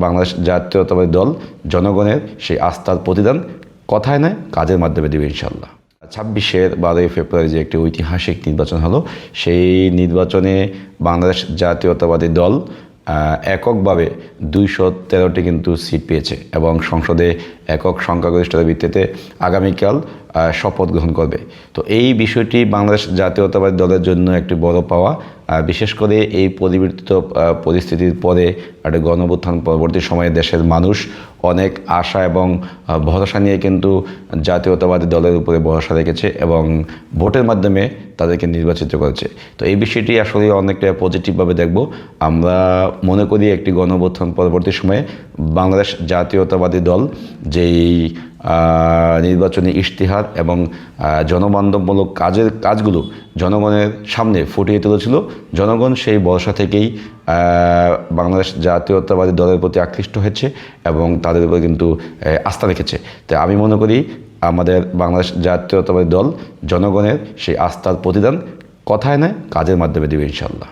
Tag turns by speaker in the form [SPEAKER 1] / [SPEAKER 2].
[SPEAKER 1] বাংলাদেশ জাতীয়তাবাদী দল জনগণের সেই আস্থার প্রতিদান কথায় নয় কাজের মাধ্যমে দেবে ইনশাল্লাহ। 12 ফেব্রুয়ারি যে একটি ঐতিহাসিক নির্বাচন হলো, সেই নির্বাচনে বাংলাদেশ জাতীয়তাবাদী দল এককভাবে 213টি কিন্তু সিট পেয়েছে এবং সংসদে একক সংখ্যাগরিষ্ঠতার ভিত্তিতে আগামীকাল শপথ গ্রহণ করবে। তো এই বিষয়টি বাংলাদেশ জাতীয়তাবাদী দলের জন্য একটি বড় পাওয়া, বিশেষ করে এই পরিবর্তিত পরিস্থিতির পরে একটা গণঅভ্যুত্থান পরবর্তী সময়ে দেশের মানুষ অনেক আশা এবং ভরসা নিয়ে কিন্তু জাতীয়তাবাদী দলের উপরে ভরসা রেখেছে এবং ভোটের মাধ্যমে তাদেরকে নির্বাচিত করেছে। তো এই বিষয়টি আসলে অনেকটা পজিটিভভাবে দেখব। আমরা মনে করি একটি গণঅভ্যুত্থান পরবর্তী সময়ে বাংলাদেশ জাতীয়তাবাদী দল যেই নির্বাচনী ইশতেহার এবং জনবান্ধবমূলক কাজগুলো জনগণের সামনে ফুটিয়ে তুলেছিল, জনগণ সেই ভরসা থেকেই বাংলাদেশ জাতীয়তাবাদী দলের প্রতি আকৃষ্ট হয়েছে এবং তাদের উপর কিন্তু আস্থা রেখেছে। তাই আমি মনে করি আমাদের বাংলাদেশ জাতীয়তাবাদী দল জনগণের সেই আস্থার প্রতিদান কথায় নয় কাজের মাধ্যমে দেবে ইনশাল্লাহ।